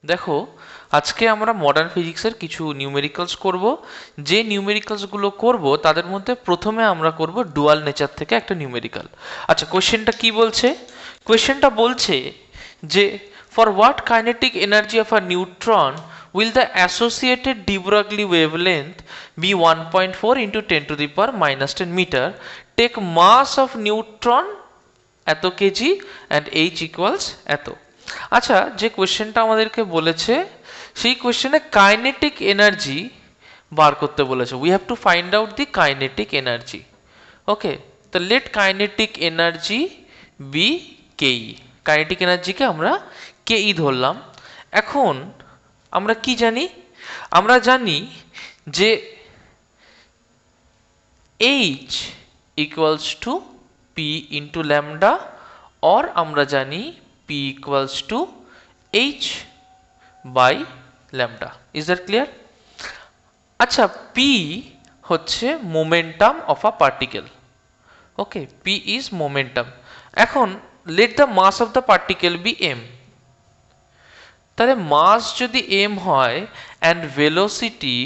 দেখো, আজকে আমরা মডার্ন ফিজিক্সের কিছু নিউমেরিক্যালস করব। যে নিউমেরিক্যালসগুলো করব তাদের মধ্যে প্রথমে আমরা করব ডুয়াল নেচার থেকে একটা নিউমেরিক্যাল। আচ্ছা, কোয়েশ্চেনটা কি বলছে? কোয়েশ্চেনটা বলছে যে for what kinetic energy of a neutron will the associated de Broglie wavelength be 1.4 into 10 to the power minus 10 meter? Take mass of neutron এত কেজি and h equals এত। আচ্ছা, যে কোয়েশ্চেনটা আমাদেরকে বলেছে সেই কোয়েশ্চেনে কাইনেটিক এনার্জি বার করতে বলেছে। We have to find out the kinetic energy. Okay, তো let kinetic energy be KE. Kinetic এনার্জিকে আমরা কেই ধরলাম। এখন আমরা কি জানি? আমরা জানি যে h equals to p into lambda, or আমরা জানি p equals to h by lambda. Is that clear? আচ্ছা, p হচ্ছে momentum of a particle. Okay, p is momentum. এখন let the mass of the particle be m. তাহলে মাস যদি m হয় and velocity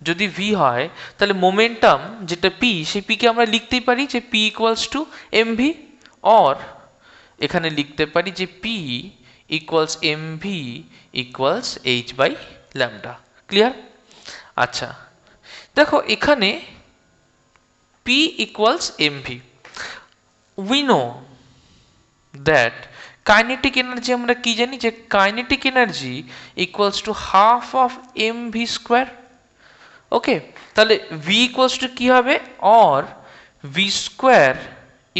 যদি v হয়, তাহলে মোমেন্টাম যেটা p, সেই p কে আমরা লিখতেই পারি যে p equals to mv, or এখানে লিখতে পারি যে p equals mv equals h by lambda. Clear? আচ্ছা, দেখো এখানে p equals mv, we know that kinetic energy আমরা কি জানি যে kinetic energy equals to half of mv square. Okay, তাহলে v ইকুয়ালস টু কি হবে? Or v square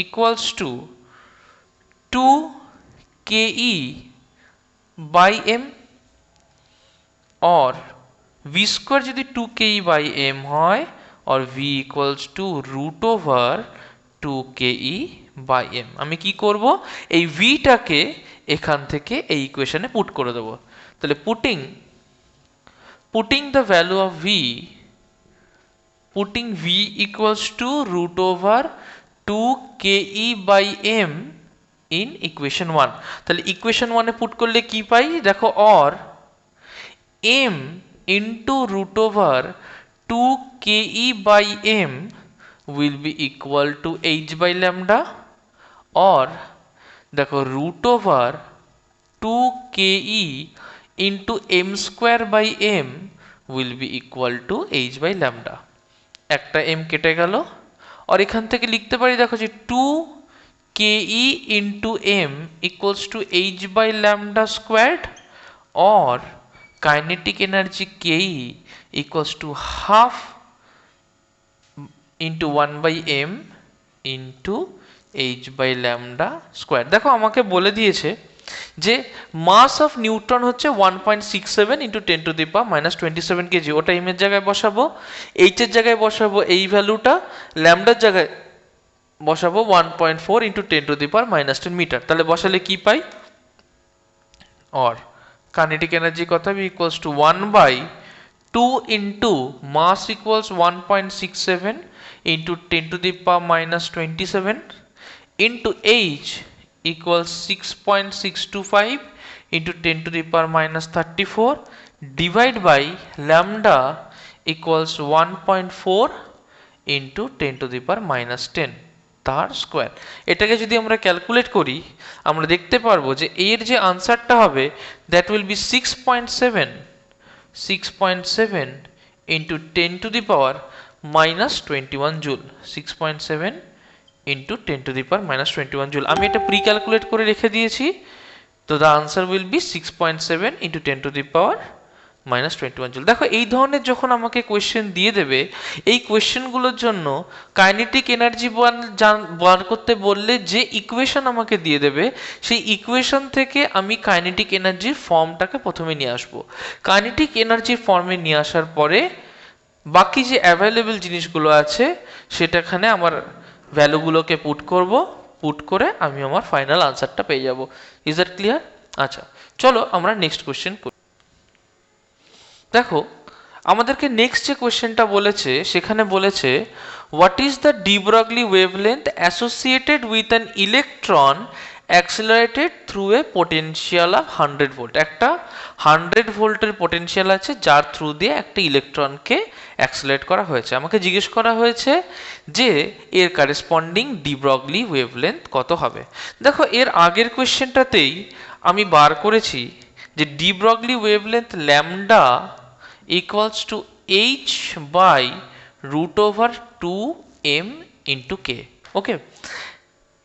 equals to 2ke by m, or v square যদি 2ke by m হয়, or v equals to root over 2ke by m। আমি কি করব? এই v টাকে এখান থেকে এই ইকুয়েশনে পুট করে দেবো। তাহলে putting the value of v, putting v equals to root over 2ke by m in equation 1. তাহলে equation 1 এ পুট করলে কি পাই দেখো, or m into root over 2ke by m will be equal to h by lambda, or দেখো root over 2ke into m square by m will be equal to h by lambda. একটা m কেটে গেল, আর এখান থেকে লিখতে পারি দেখো যে 2ke into m equals to h by lambda squared, or kinetic energy ke equals to half into 1 by m into h by lambda square. দেখো আমাকে বলে দিয়েছে যে মাস অফ নিউট্রন হচ্ছে 1.67 into 10 to the power minus 27 KG. ওটা M এর জায়গায় বসাবো, এইচ এর জায়গায় বসাবো এই ভ্যালুটা, ল্যামডার জায়গায় বসাবো 1.4 into 10 to the power minus 10 metre. তাহলে বসালে কি পাই? অর কাইনেটিক এনার্জি কত হবে? Equals to 1 by 2 into mass equals 1.67 into 10 to the power minus 27 into h equals 6.625 into 10 to the power minus 34 divide by lambda equals 1.4 into 10 to the power minus 10 তার square. এটাকে যদি আমরা calculate করি আমরা দেখতে পারবো যে এর যে আনসারটা হবে that will B 6.7 into 10 to the power minus 21 joule. 6.7 into 10 to the power minus 21 joule. আমি এটা প্রি ক্যালকুলেট করে রেখে দিয়েছি। তো the answer will be 6.7 into 10 to the power minus 21 joule. দেখো এই ধরনের যখন আমাকে কোয়েশ্চেন দিয়ে দেবে, এই কোয়েশ্চেনগুলোর জন্য কাইনেটিক এনার্জি বার করতে বললে যে ইকুয়েশন আমাকে দিয়ে দেবে সেই ইকুয়েশন থেকে আমি কাইনেটিক এনার্জির ফর্মটাকে প্রথমে নিয়ে আসবো। কাইনেটিক এনার্জির ফর্মে নিয়ে আসার পরে বাকি যে অ্যাভেলেবল জিনিসগুলো আছে সেটাখানে আমার ভ্যালুগুলোকে পুট করব, পুট করে আমি আমার ফাইনাল আনসারটা পেয়ে যাব। Is that clear? আচ্ছা, চলো আমরা নেক্সট কোয়েশ্চেন করি। দেখো আমাদেরকে নেক্সট যে কোয়েশ্চেনটা বলেছে সেখানে বলেছে what is the de Broglie wavelength associated with an electron accelerated through a potential of 100 volt. একটা 100 ভোল্টের পোটেনশিয়াল আছে যার থ্রু দিয়ে একটা ইলেকট্রনকে অ্যাক্সিলারেট করা হয়েছে। আমাকে জিজ্ঞেস করা হয়েছে যে এর কারেসপন্ডিং ডি ব্রগলি ওয়েভলেন্থ কত হবে। দেখো এর আগের কোয়েশ্চেনটাতেই আমি বার করেছি যে de Broglie wavelength lambda equals to H by root over 2m into K. Okay,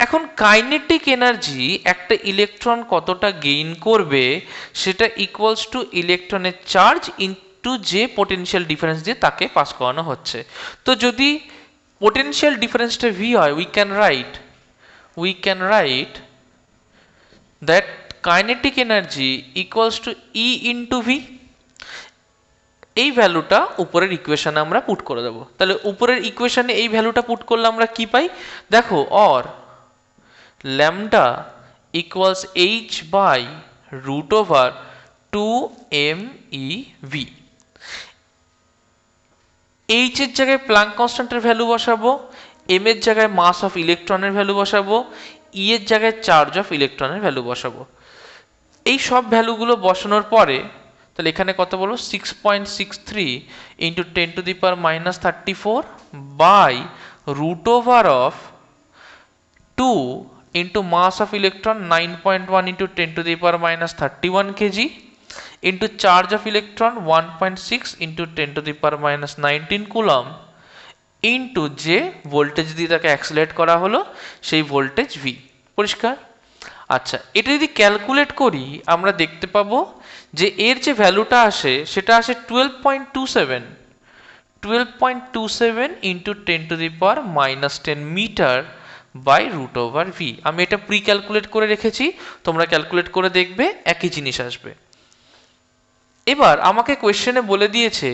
এখন কাইনেটিক এনার্জি একটা ইলেকট্রন কতটা গেইন করবে সেটা ইকুয়ালস টু ইলেকট্রনের চার্জ ইনটু যে পোটেনশিয়াল ডিফারেন্স দিয়ে তাকে পাস করানো হচ্ছে। তো যদি পোটেনশিয়াল ডিফারেন্সটা ভি হয়, we can write that kinetic energy equals to E into V। এই ভ্যালুটা উপরের ইকুয়েশনে আমরা পুট করে দেবো। তাহলে উপরের ইকুয়েশনে এই ভ্যালুটা পুট করলে আমরা কি পাই দেখো, or lambda equals h by root over 2mev। h এর জায়গায় প্ল্যাঙ্ক কনস্ট্যান্টের ভ্যালু বসাবো, m এর জায়গায় মাস অফ ইলেকট্রনের ভ্যালু বসাবো, e এর জায়গায় চার্জ অফ ইলেকট্রনের ভ্যালু বসাবো। এই সব ভ্যালুগুলো বসানোর পরে তাহলে এখানে কত বলবো 6.63 into 10 to the power minus 34 by root over of 2 into mass of electron 9.1 into 10 to the power minus 31 kg into charge of electron 1.6 into 10 to the power minus 19 coulomb into যে ভোল্টেজ দিয়ে তাকে accelerate করা হলো সেই voltage v। পরিষ্কার? আচ্ছা, এটা যদি ক্যালকুলেট করি আমরা দেখতে পাবো যে এর যে ভ্যালুটা আসে সেটা আসে 12.27 into 10 to the power minus 10 metre by root over V. আমি এটা প্রি ক্যালকুলেট করে রেখেছি, তোমরা ক্যালকুলেট করে দেখবে একই জিনিস আসবে। এবার আমাকে কোয়েশ্চেনে বলে দিয়েছে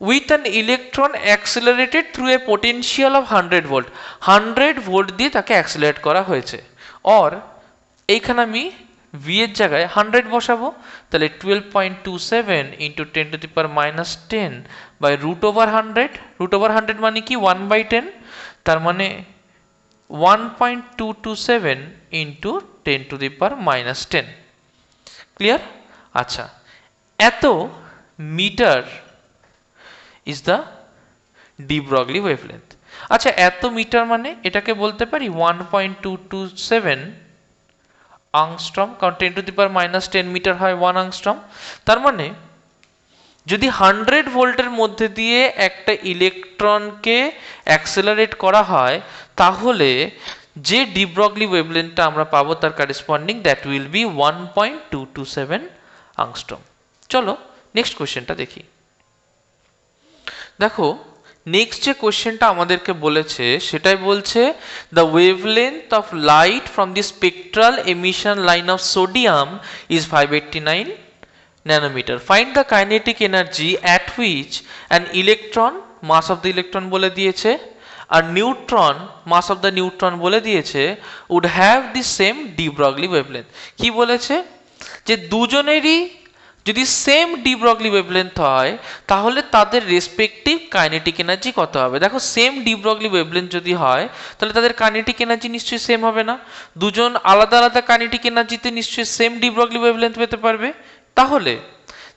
with an electron accelerated through a potential of 100 volt. 100 volt দিয়ে তাকে অ্যাক্সিলারেট করা হয়েছে। অর এইখানে আমি ভি এর জায়গায় 100 বসাবো, তাহলে 12.27 into 10 to the power minus 10 by root over 100। Root over 100 মানে কি 1/10, তার মানে 1.227 into 10 to the power minus 10। Clear? আচ্ছা, এত metre is the de Broglie wavelength। আচ্ছা, এত মিটার মানে এটাকে বলতে পারি 1.227 আংস্ট্রম, কারণ 10 to the power minus 10 metre হয় 1 আংস্ট্রম। তার মানে যদি 100 ভোল্টের মধ্যে দিয়ে একটা ইলেকট্রনকে অ্যাক্সেলারেট করা হয় তাহলে যে ডি ব্রগলি ওয়েভলেন্থটা আমরা পাবো তার কারেসপন্ডিং দ্যাট উইল বি 1.227 আংস্ট্রম। চলো নেক্সট কোশ্চেনটা দেখি। দেখো নেক্সট যে কোশ্চেনটা আমাদেরকে বলেছে সেটাই বলছে the wavelength of light from the spectral emission line of sodium is 589 nanometer. Find the kinetic energy at which an electron, mass of the electron বলে দিয়েছে, আর neutron, mass of the neutron বলে দিয়েছে, would have the same de Broglie wavelength। কি বলেছে যে দুজনেরই যদি same D Broglie wavelength হয় তাহলে তাদের রেসপেক্টিভ কাইনেটিক এনার্জি কত হবে। দেখো সেম ডি ব্রগলি ওয়েভলেন্থ যদি হয় তাহলে তাদের কাইনেটিক এনার্জি নিশ্চয়ই সেম হবে না, দুজন আলাদা আলাদা কাইনেটিক এনার্জিতে নিশ্চয়ই সেম ডি ব্রগলি ওয়েভলেন্থ পেতে পারবে। তাহলে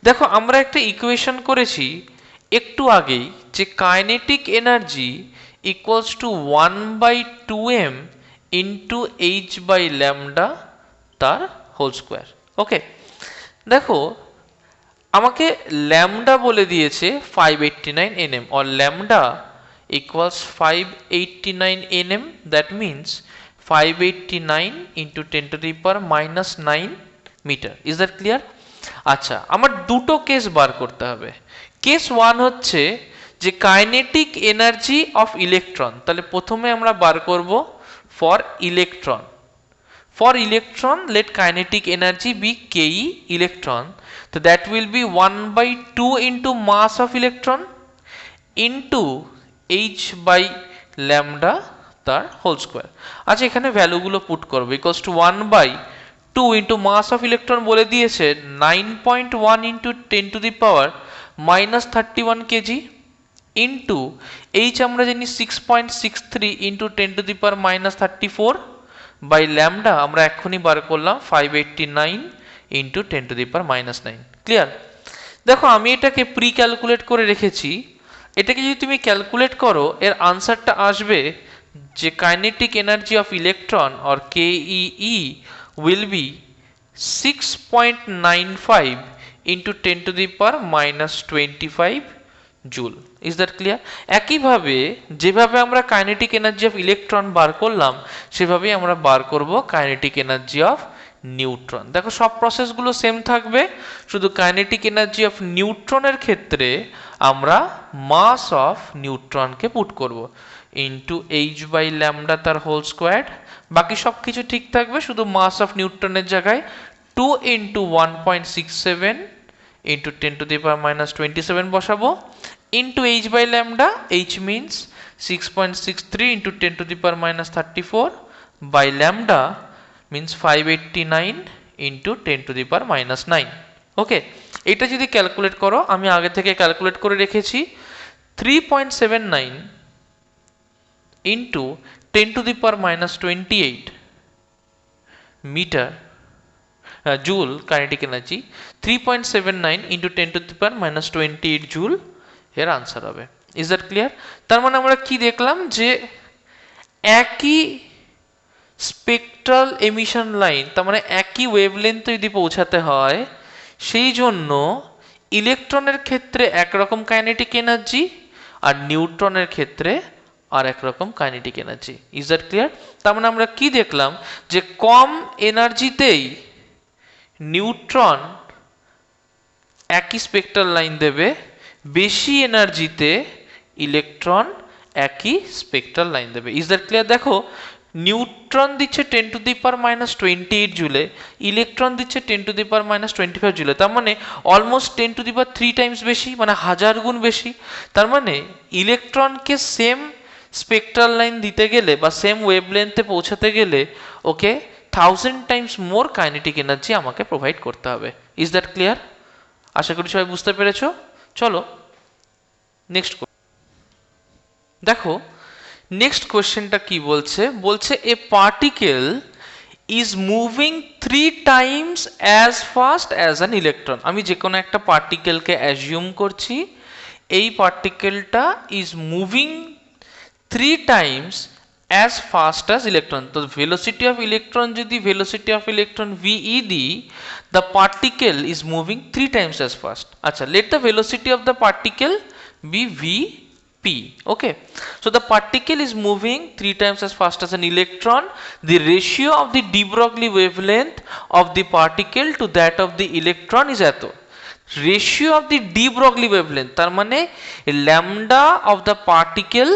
দেখো আমরা একটা ইকুয়েশন করেছি একটু আগেই যে kinetic energy equals to 1/2m into H by lambda তার হোল স্কোয়ার। ওকে, দেখো আমাকে ল্যামডা বলে দিয়েছে 589 nm, or lambda equals 589 nm, that means 589 into 10 to the power minus 9 meter। is that clear? আচ্ছা, আমার দুটো কেস বার করতে হবে। কেস 1 হচ্ছে যে কাইনেটিক এনার্জি অফ ইলেকট্রন, তাহলে প্রথমে আমরা বার করব for electron. For electron, let kinetic energy be Ke electron. So that will be 1/2 into mass of electron into h by lambda তার হোল স্কোয়ার। আচ্ছা, এখানে ভ্যালুগুলো পুট করবো equals to 1/2 into mass of electron বলে দিয়েছে 9.1 into 10 to the power minus 31 kg into h আমরা জানি 6.63 into 10 to the power minus 34 by lambda আমরা এক্ষুনি বার করলাম 589 ইন্টু 10⁻⁹ ক্লিয়ার? দেখো আমি এটাকে প্রি ক্যালকুলেট করে রেখেছি, এটাকে যদি তুমি ক্যালকুলেট করো এর আনসারটা আসবে যে kinetic energy of electron or KEE will be 6.95 into 10⁻⁻25 joule. Is that clear? একইভাবে যেভাবে আমরা কাইনেটিক এনার্জি অফ ইলেকট্রন বার করলাম সেভাবেই আমরা বার করব কাইনেটিক এনার্জি অফ নিউট্রন। দেখো সব প্রসেসগুলো সেম থাকবে, শুধু কাইনেটিক এনার্জি অফ নিউট্রনের ক্ষেত্রে আমরা মাস অফ নিউট্রনকে পুট করব ইন্টু h/λ তার হোল স্কোয়ার। বাকি সব কিছু ঠিক থাকবে, শুধু মাস অফ নিউট্রনের জায়গায় 2 ইন্টু 1.67 ইন্টু 10⁻⁻27 বসাবো into h/λ। h means 6.63 into 10⁻⁻34 by lambda means 589 into 10⁻⁹ ওকে। এটা যদি ক্যালকুলেট করো, আমি আগে থেকে ক্যালকুলেট করে রেখেছি, 3.79 into 10⁻⁻28 metre joule kinetic energy, 3.79 into 10⁻⁻28 joule এর আনসার হবে। Is that clear? তার মানে আমরা কি দেখলাম যে একই স্পেকট্রাল এমিশন লাইন, তার মানে একই ওয়েভলেন্থ যদি পৌঁছাতে হয় সেই জন্য ইলেকট্রনের ক্ষেত্রে একরকম কাইনেটিক এনার্জি আর নিউট্রনের ক্ষেত্রে আর একরকম kinetic energy. Is that clear? তার মানে আমরা কি দেখলাম যে কম এনার্জিতেই নিউট্রন একই স্পেকট্রাল লাইন দেবে, বেশি এনার্জিতে ইলেকট্রন একই স্পেকট্রাল লাইন দেবে। Is that clear? দেখো নিউট্রন দিচ্ছে 10⁻⁻28 জুলে, ইলেকট্রন দিচ্ছে 10⁻⁻25 জুলে, তার মানে অলমোস্ট 10⁻³ টাইমস বেশি, মানে 1000 গুণ বেশি। তার মানে ইলেকট্রনকে সেম স্পেকট্রাল লাইন দিতে গেলে বা সেম ওয়েভলেন্থে পৌঁছাতে গেলে ওকে 1000 টাইমস মোর কাইনেটিক এনার্জি আমাকে প্রোভাইড করতে হবে। Is that clear? আশা করি সবাই বুঝতে পেরেছো। চলো নেক্সট দেখো, নেক্সট কোয়েশ্চেনটা কি বলছে, বলছে a particle is moving 3 times as fast as an electron. আমি যে কোনো একটা পার্টিকেলকে অ্যাজিউম করছি, এই পার্টিকেলটা is moving 3 times as fast as electron. তো ভেলোসিটি অফ ইলেকট্রন যদি ভেলোসিটি অফ ইলেকট্রন VE দিই, the particle is moving 3 times as fast. আচ্ছা, let the velocity of the particle be VP. Okay, so the particle is moving 3 times as fast as an electron. The ratio of the de Broglie wavelength of the particle to that of the electron is এত। Ratio of the de Broglie wavelength তার মানে lambda of the particle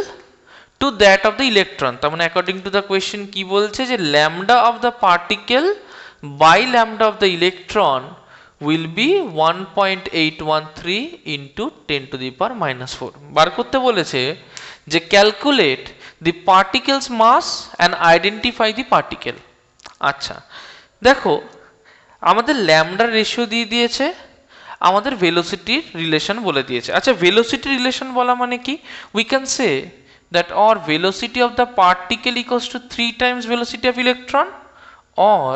to that of the electron, তার মানে according to the question কি বলছে যে lambda of the particle by lambda of the electron will be 1.813 into 10⁻⁻4। বার করতে বলেছে যে calculate the particle's mass and identify the particle. আচ্ছা দেখো, আমাদের ল্যামডার রেশিও দিয়ে দিয়েছে, আমাদের ভেলোসিটির রিলেশন বলে দিয়েছে। আচ্ছা, ভেলোসিটি রিলেশন বলা মানে কি? We can say that or velocity of the particle equals to 3 times velocity of electron, or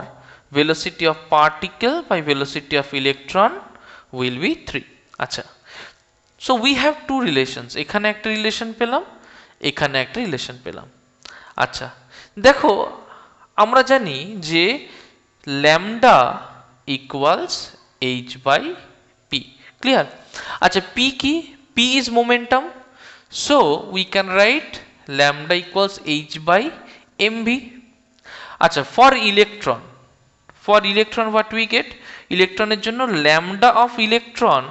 velocity of particle by velocity of electron will be 3. আচ্ছা, so we have two relations, এখানে একটা relation পেলাম, এখানে একটা relation পেলাম। আচ্ছা দেখো, আমরা জানি যে ল্যামডা ইকুয়ালস h/p, ক্লিয়ার? আচ্ছা, p কি? p is momentum, so we can write lambda equals h/mv. আচ্ছা, for electron what we get? ইলেকট্রনের জন্য lambda of electron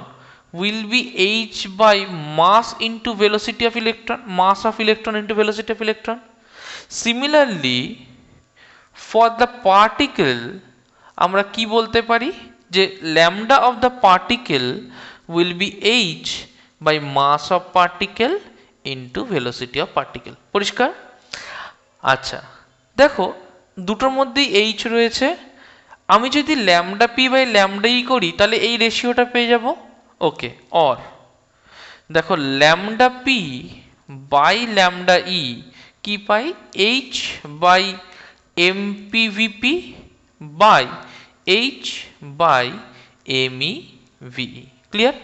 will be h by mass into velocity of electron, mass of electron into velocity of electron. Similarly for the particle আমরা কি বলতে পারি যে lambda of the particle will be h by mass of particle into velocity of particle. পরিষ্কার? আচ্ছা দেখো, দুটোর মধ্যেই h রয়েছে, আমি যদি lambda P by lambda E করি তাহলে এই রেশিওটা পেয়ে যাব। ওকে, অর দেখো lambda P by lambda E কি পাই? h by MPVP by H by MEVE। Clear?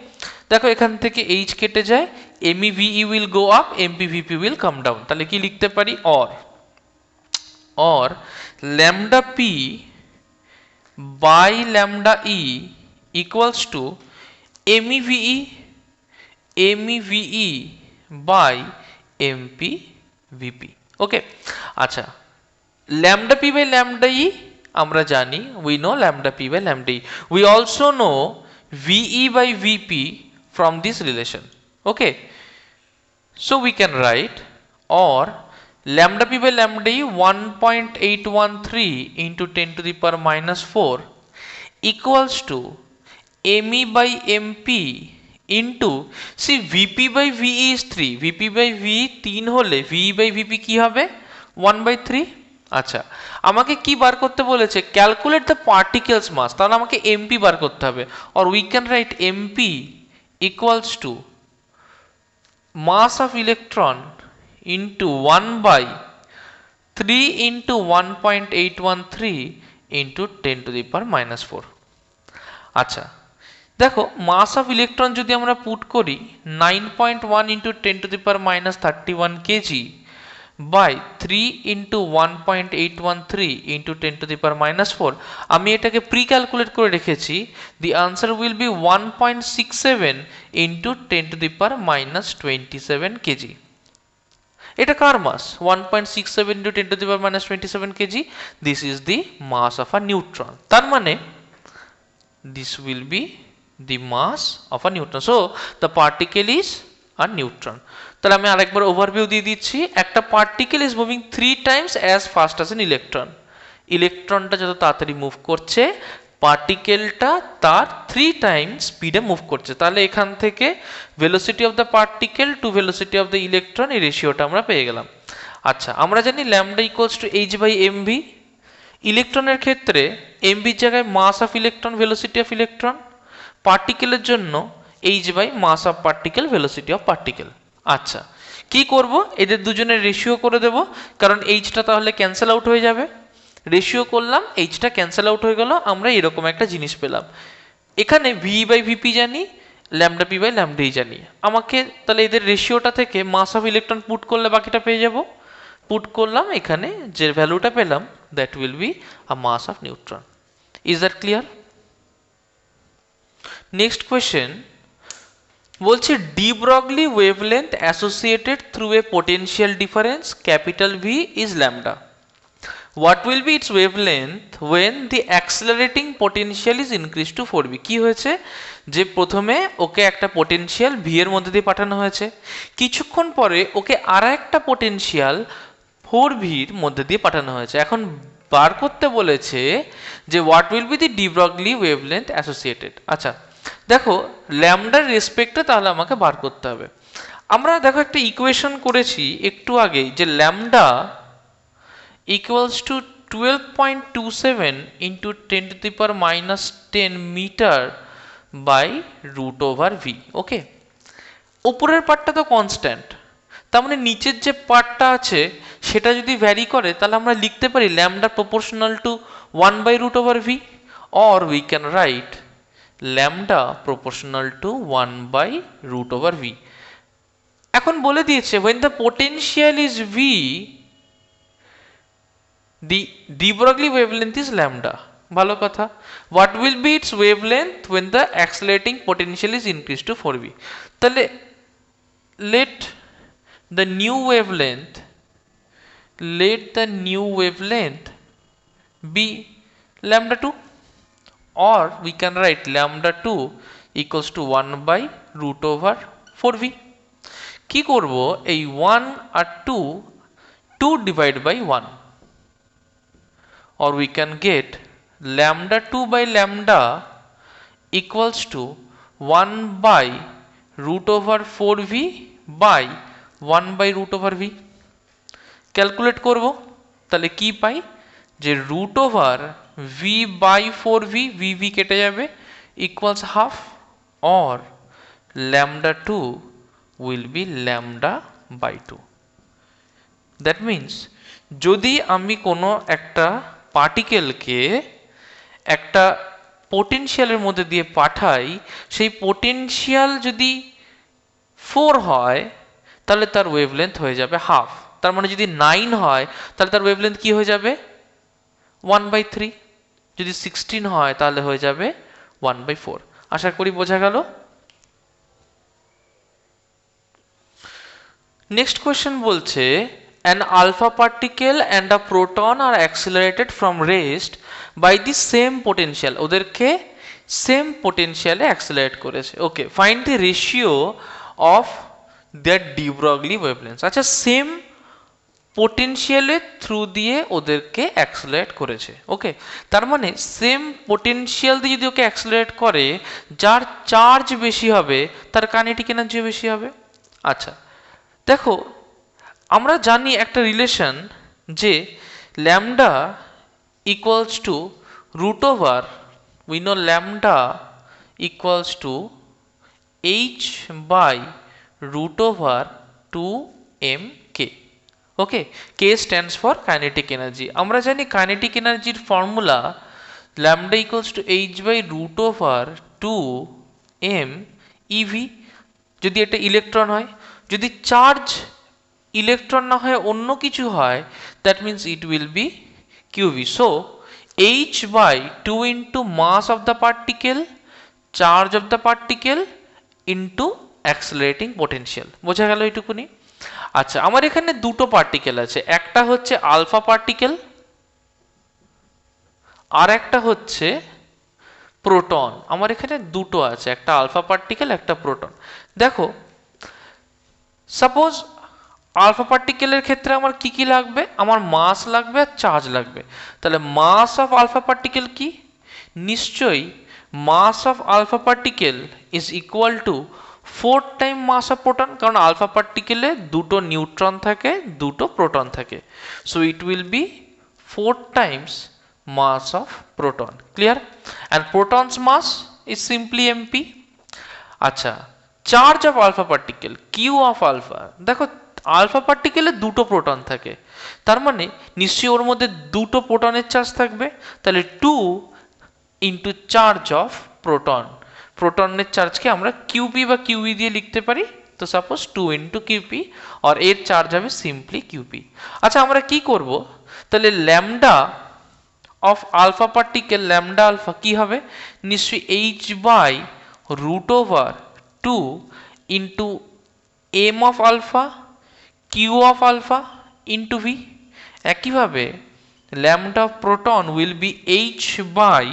দেখো এখান থেকে H কেটে যায়, MEVE will go up, MPVP will come down। তাহলে কি লিখতে পারি? or lambda P by lambda E equals to MEVE by MPVP। ওকে, আচ্ছা, lambda P by lambda E আমরা জানি, we know lambda P by lambda E, we also know VE by VP from this relation। okay, so we can write or lambda P by lambda E 1.813 into 10 to the power minus 4 equals to ME by MP into, see VP by VE is 3, VP by VE 3 হলে VE by VP কি হবে? 1/3। আচ্ছা, আমাকে কি বার করতে বলেছে? Calculate the particles মাস, তাহলে আমাকে এমপি বার করতে হবে। Or we can write MP equals to mass of electron into 1/3 into 1.813 into 10 to the power minus 4। আচ্ছা, দেখো মাস অফ ইলেকট্রন যদি আমরা পুট করি 9.1 into 10 to the power minus 31 KG by 3 into 1.813 into 10 to the power minus 4, আমি এটাকে pre calculate করে রেখেছি। the answer will be 1.67 into 10 to the power minus 27 kg। এটা কার মাস? 1.67 into 10 to the power minus 27 kg, this is the mass of a neutron। তার মানে this will be the mass of a neutron, so the particle is a neutron। তাহলে আমি আরেকবার overview দিয়ে দিচ্ছি। একটা particle is moving 3 times as fast as an electron. ইলেকট্রনটা যত তাড়াতাড়ি মুভ করছে, পার্টিকেলটা তার 3 টাইমস স্পিডে মুভ করছে। তাহলে এখান থেকে velocity of the particle to velocity of the electron, এই রেশিওটা আমরা পেয়ে গেলাম। আচ্ছা, আমরা জানি lambda equals to H by M V. ইলেকট্রনের ক্ষেত্রে এমভির জায়গায় mass of electron, velocity of electron. পার্টিকেলের জন্য H by mass of particle, velocity of particle. আচ্ছা, কি করব? এদের দুজনের রেশিও করে দেব, কারণ এইচটা তাহলে ক্যান্সেল আউট হয়ে যাবে। রেশিও করলাম, এইচটা ক্যান্সেল আউট হয়ে গেল, আমরা এরকম একটা জিনিস পেলাম। এখানে ভি বাই ভিপি জানি, ল্যামডা পি বাই ল্যামডা ই জানি। আমাকে তাহলে এদের রেশিওটা থেকে মাস অফ ইলেকট্রন পুট করলে বাকিটা পেয়ে যাব। পুট করলাম, এখানে যে ভ্যালুটা পেলাম that will be a mass of neutron. Is that clear? Next question বলছে de Broglie wavelength associated through a potential difference capital V is lambda. What will be its wavelength when the accelerating potential is increase to 4v। কি হয়েছে? যে প্রথমে ওকে একটা potential V এর মধ্যে দিয়ে পাঠানো হয়েছে, কিছুক্ষণ পরে ওকে আর একটা পোটেনশিয়াল 4vর মধ্যে দিয়ে পাঠানো হয়েছে। এখন বার করতে বলেছে যে what will B the D Broglie wavelength associated. আচ্ছা, দেখো ল্যামডার রেসপেক্টে তাহলে আমাকে বার করতে হবে। আমরা দেখো একটা ইকুয়েশন করেছি একটু আগেই, যে lambda equals to 12.27 into 10 to the power minus 10 metre by root over V. Okay, উপরের পার্টটা তো কনস্ট্যান্ট, তার মানে নিচের যে পার্টটা আছে সেটা যদি ভ্যারি করে তাহলে আমরা লিখতে পারি lambda proportional to 1 by root over V, or we can write lambda proportional to 1 by root over v। এখন বলে দিয়েছে when the potential is v, the de Broglie wavelength is lambda। ভালো কথা। what will be its wavelength when the accelerating potential is increased to 4v? তাহলে let the new wavelength be lambda 2, or we can write lambda 2 equals to 1 by root over 4v। কি করব? এই 1 আর 2 divide by 1, or we can get lambda 2 by lambda equals to 1 by root over 4v by 1 by root over v। Calculate করব, তাহলে কি পাই? যে root over V by 4v, vv কেটে যাবে, equals half, or lambda 2 will be lambda by 2। That means যদি আমি কোনো একটা পার্টিকেলকে একটা পোটেনশিয়ালের মধ্যে দিয়ে পাঠাই, সেই পোটেনশিয়াল যদি 4 হয় তাহলে তার ওয়েভলেন্থ হয়ে যাবে হাফ। তার মানে যদি 9 হয় তাহলে তার ওয়েভলেন্থ কি হয়ে যাবে 1/3। যদি 16 হয় তাহলে হয়ে যাবে 1/4। আশা করি বোঝা গেল। নেক্সট কোয়েশ্চেন বলছে an alpha particle and a proton are accelerated from rest by the same potential। ওদেরকে সেম পোটেনশিয়ালে অ্যাক্সেলারেট করেছে। Okay, find the ratio of their de Broglie wavelength. আচ্ছা, সেম পোটেনশিয়ালের থ্রু দিয়ে ওদেরকে অ্যাক্সেলারেট করেছে। ওকে, তার মানে সেম পোটেনশিয়াল দিয়ে যদি ওকে অ্যাক্সেলারেট করে, যার চার্জ বেশি হবে তার কাইনেটিক এনার্জিও বেশি হবে। আচ্ছা দেখো, আমরা জানি একটা রিলেশন যে lambda equals to root over, we know lambda equals to H by root over 2mk। Okay, K stands for kinetic energy. আমরা জানি কাইনেটিক এনার্জির formula lambda equals to H by root over 2m EV, যদি এটা electron হয়। যদি charge electron না হয় অন্য কিছু হয়, that means it will B QV. So h by 2 into mass of the particle, charge of the particle into accelerating potential। বোঝা গেল এইটুকুনি? আচ্ছা, আমার এখানে দুটো পার্টিকেল আছে, একটা হচ্ছে আলফা পার্টিকেল আর একটা হচ্ছে প্রোটন। আমার এখানে দুটো আছে, একটা আলফা পার্টিকেল একটা প্রোটন। দেখো, সাপোজ আলফা পার্টিকেলের ক্ষেত্রে আমার কি কি লাগবে, আমার মাস লাগবে আর চার্জ লাগবে। তাহলে মাস অফ আলফা পার্টিকেল কি? নিশ্চয়ই mass of alpha particle is equal to 4 time mass of proton, কারণ আলফা পার্টিকেলে দুটো নিউট্রন থাকে দুটো প্রোটন থাকে। So it will be 4 times mass of proton। clear? and proton's mass is simply mp। আচ্ছা, charge of alpha particle Q of alpha. দেখো, alpha পার্টিকেলে দুটো প্রোটন থাকে, তার মানে নিশ্চয়ই ওর মধ্যে দুটো প্রোটনের চার্জ থাকবে। তাহলে 2 ইন্টু চার্জ অফ প্রোটন, প্রোটনের চার্জকে আমরা কিউপি বা কিউই দিয়ে লিখতে পারি। তো সাপোজ 2 ইন্টু কিউপি, আর এর চার্জ হবে সিম্পলি কিউপি। আচ্ছা, আমরা কি করব, তাহলে lambda of alpha particle lambda alpha কি হবে, নিশ্চয়ই H by root over 2 into M of alpha Q of alpha into V. একইভাবে lambda of proton will be H by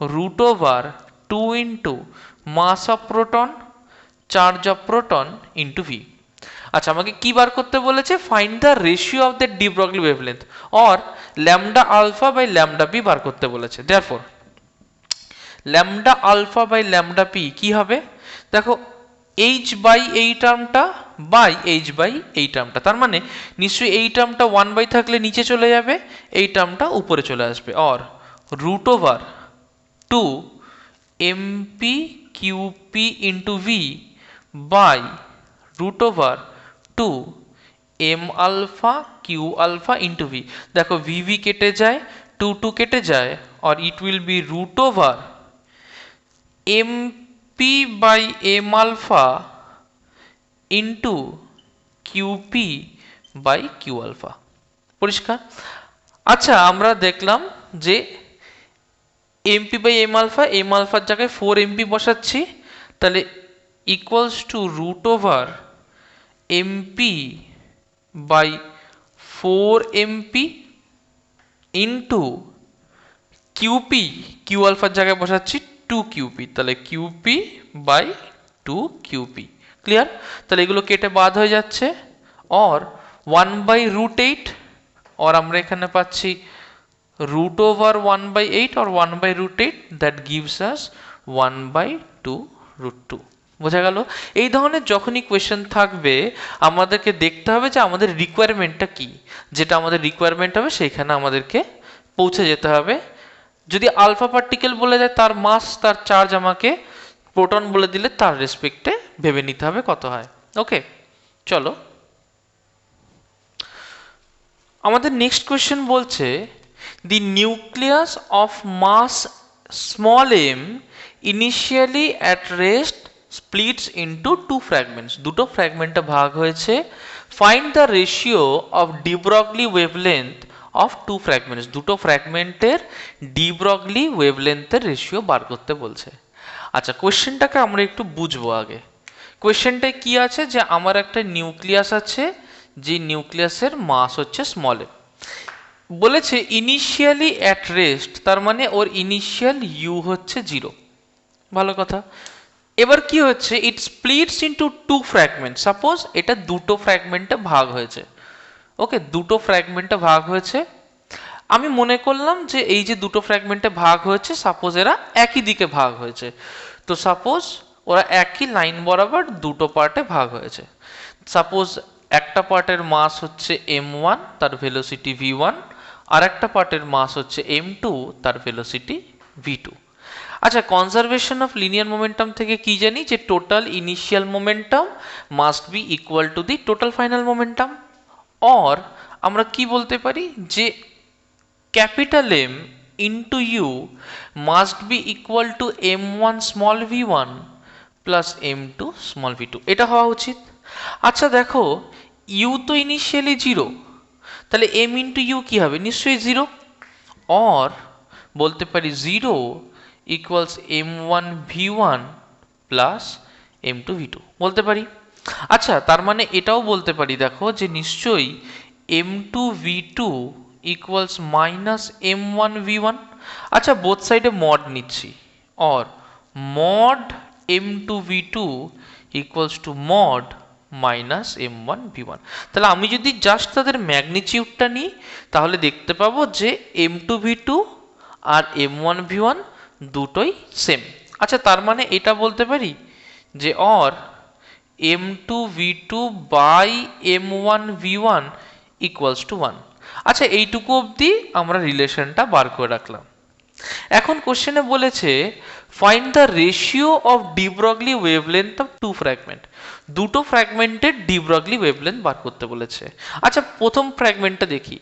root over 2 into mass of proton charge of proton into V. আচ্ছা, আমাকে কি বার করতে বলেছে? Find the ratio of the de Broglie wavelength or lambda alpha by lambda P বার করতে বলেছে। Therefore lambda alpha by lambda P কি হবে? দেখো, এইচ বাই এই টার্মটা বাই এইচ বাই এই টার্মটা, তার মানে নিশ্চয়ই এই টার্মটা 1 বাই থাকলে নিচে চলে যাবে, এই টার্মটা উপরে চলে আসবে। Or root over 2 MP QP into V by root over 2 M alpha Q alpha into V. দেখো, ভি ভি কেটে যায়, 2 2 কেটে যায়, আর it will be root over MP by M alpha into QP by Q alpha. পরিষ্কার? আচ্ছা, আমরা দেখলাম যে এমপি বাই এম আলফার জায়গায় 4 এমপি বসাচ্ছি, তাহলে equals to root over MP by 4 MP into QP, Q আলফার জায়গায় বসাচ্ছি 2 কিউপি, তাহলে কিউপি বাই 2 কিউপি। ক্লিয়ার? তাহলে এগুলো কেটে বাদ হয়ে যাচ্ছে, অর 1 বাই রুট 8, और আমরা এখানে পাচ্ছি root over 1 by 8 or 1 by root 8, that gives us 1 by 2 root 2। বোঝা গেল? এই ধরনের যখনই কোয়েশ্চেন থাকবে আমাদেরকে দেখতে হবে যে আমাদের রিকোয়ারমেন্টটা কি, যেটা আমাদের রিকোয়ারমেন্ট হবে সেইখানে আমাদেরকে পৌঁছে যেতে হবে। যদি আলফা পার্টিকেল বলে যায় তার মাস তার চার্জ, আমাকে প্রোটন বলে দিলে তার রেসপেক্টে ভেবে নিতে হবে কত হয়। ওকে, চলো আমাদের নেক্সট কোয়েশ্চেন বলছে the nucleus of mass small M initially at rest splits into two fragments, দুটো ফ্র্যাগমেন্টে ভাগ হয়েছে। Find the ratio of de Broglie wavelength of two fragments, দুটো ফ্র্যাগমেন্টের ডি ব্রগলি ওয়েভলেন্থের রেশিও বার করতে বলছে। আচ্ছা, কোয়েশ্চেনটাকে আমরা একটু বুঝবো আগে। কোয়েশ্চেনটায় কি আছে, যে আমার একটা নিউক্লিয়াস আছে, যে নিউক্লিয়াসের মাস হচ্ছে স্মল এম, বলেছে ইনিশিয়ালি অ্যাট রেস্ট, তার মানে ওর ইনিশিয়াল ইউ হচ্ছে 0। ভালো কথা। এবার কি হচ্ছে, it splits into two fragment, suppose এটা দুটো ফ্র্যাগমেন্টে ভাগ হয়েছে। ওকে, দুটো ফ্র্যাগমেন্টে ভাগ হয়েছে। আমি মনে করলাম যে এই যে দুটো ফ্র্যাগমেন্টে ভাগ হয়েছে, সাপোজ এরা একই দিকে ভাগ হয়েছে, তো সাপোজ ওরা একই লাইন বরাবর দুটো পার্টে ভাগ হয়েছে। সাপোজ একটা পার্টের মাস হচ্ছে m1, তার ভেলোসিটি v1, আর একটা পার্টের মাস হচ্ছে m2, তার ভেলোসিটি v2। আচ্ছা, কনজারভেশন অফ লিনিয়ার মোমেন্টাম থেকে কি জানি, যে total initial momentum must be equal to the total final momentum. Or আমরা কি বলতে পারি, যে capital M into U must be equal to m1 small v1 plus m2 small v2, এটা হওয়া উচিত। আচ্ছা দেখো, ইউ তো ইনিশিয়ালি 0, তাহলে m ইন্টু ইউ কি হবে, নিশ্চয়ই 0। অর বলতে পারি 0 equals m1 v1 plus m2 v2 বলতে পারি। আচ্ছা, তার মানে এটাও বলতে পারি দেখো, যে নিশ্চয়ই m2 v2 equals minus m1 v1। আচ্ছা, বোথ সাইডে মড নিচ্ছি, or mod m2 v2 equals to mod minus m1 v1। তাহলে আমি যদি জাস্ট তাদের ম্যাগনিটিউডটা নিই, তাহলে দেখতে পাবো যে m2 v2 আর m1 v1 দুটোই সেম। আচ্ছা, তার মানে এটা বলতে পারি যে or m2 v2 by m1 v1 equals to 1। আচ্ছা, এইটুকু অবধি আমরা রিলেশনটা বার করে রাখলাম। এখন কোশ্চেনে বলেছে find the ratio of de Broglie wavelength of two fragment, দুটো ফ্র্যাগমেন্টের ডি ব্রগলি ওয়েভলেন্থ বার করতে বলেছে। আচ্ছা, প্রথম ফ্র্যাগমেন্টটা দেখি।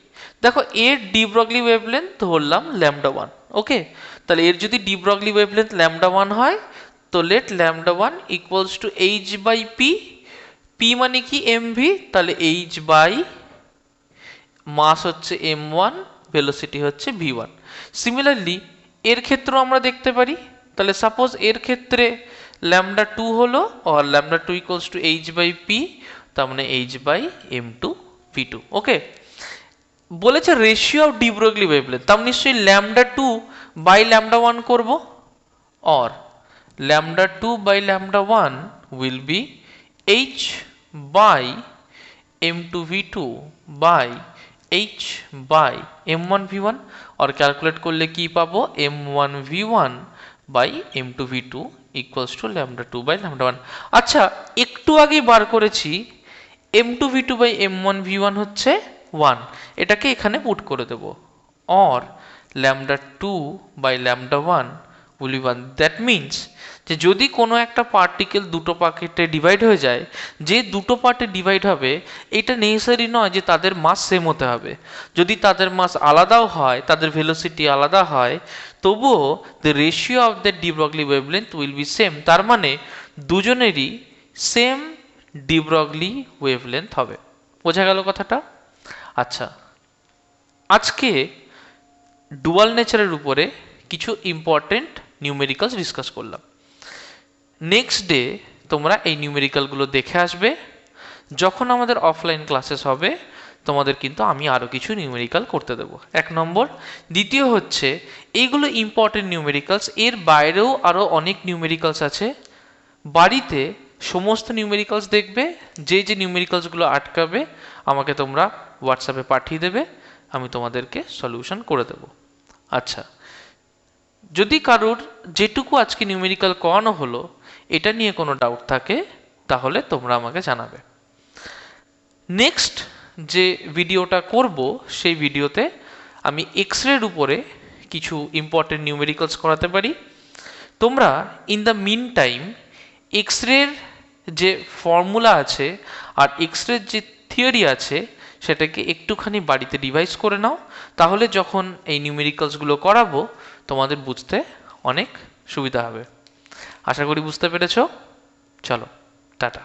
দেখো, এর ডি ব্রগলি ওয়েভলেন্থ ধরলাম λ1। ওকে, তাহলে এর যদি ডি ব্রগলি ওয়েভলেন্থ λ1 হয়, তো let λ1 equals to h by P. P মানে কি mv, তাহলে h বাই মাস হচ্ছে m1, ভেলোসিটি হচ্ছে v1। সিমিলারলি এর ক্ষেত্রেও আমরা দেখতে পারি, তাহলে সাপোজ এর ক্ষেত্রে λ2 হলো, আর λ2 equals to h by P, তার মানে h by m2 v2। Okay, বলেছে ratio of de Broglie wavelength, তার নিশ্চয়ই λ2 বাই λ1 করব, or λ2 by λ1 will be h by m2 v2 by h by m1 v1, और ক্যালকুলেট করলে কি পাবো, m1 v1 by m2 v2 equals to λ2 by λ1। আচ্ছা, একটু আগে বার করেছি m2 v2 by m1 v1 হচ্ছে 1, এটাকে এখানে পুট করে দেব, or λ2 by λ1 will be 1। That means যে যদি কোনো একটা পার্টিকেল দুটো পার্টে ডিভাইড হয়ে যায়, যে দুটো পার্টে ডিভাইড হবে, এটা নেসেসারি নয় যে তাদের মাস সেম হতে হবে। যদি তাদের মাস আলাদাও হয়, তাদের ভেলোসিটি আলাদা হয়, তবুও the ratio of the de Broglie wavelength will be same. তার মানে দুজনেরই সেম ডি ব্রগলি ওয়েভলেন্থ হবে। বোঝা গেল কথাটা? আচ্ছা, আজকে ডুয়াল নেচারের উপরে কিছু ইম্পর্টেন্ট নিউমেরিক্যালস ডিসকাস করলাম। নেক্সট ডে তোমরা এই নিউমেরিক্যালগুলো দেখে আসবে। যখন আমাদের অফলাইন ক্লাসেস হবে, তোমাদের কিন্তু আমি আরও কিছু নিউমেরিক্যাল করতে দেবো, 1 নম্বর। দ্বিতীয় হচ্ছে, এইগুলো ইম্পর্টেন্ট নিউমেরিক্যালস, এর বাইরেও আরও অনেক নিউমেরিক্যালস আছে। বাড়িতে সমস্ত নিউমেরিক্যালস দেখবে, যে যে নিউমেরিক্যালসগুলো আটকাবে আমাকে তোমরা হোয়াটসঅ্যাপে পাঠিয়ে দেবে, আমি তোমাদেরকে সলিউশন করে দেব। আচ্ছা, যদি কারোর যেটুকু আজকে নিউমেরিক্যাল করানো হলো এটা নিয়ে কোনো ডাউট থাকে, তাহলে তোমরা আমাকে জানাবে। নেক্সট যে ভিডিওটা করব, সেই ভিডিওতে আমি এক্সরের উপরে কিছু ইম্পর্টেন্ট নিউমেরিক্যালস করাতে পারি। তোমরা ইন দ্য মিন টাইম এক্সরের যে ফর্মুলা আছে আর এক্সরের যে থিওরি আছে, সেটাকে একটুখানি বাড়িতে রিভাইজ করে নাও, তাহলে যখন এই নিউমেরিক্যালসগুলো করাবো তোমাদের বুঝতে অনেক সুবিধা হবে। আশা করি বুঝতে পেরেছো। চলো, টাটা।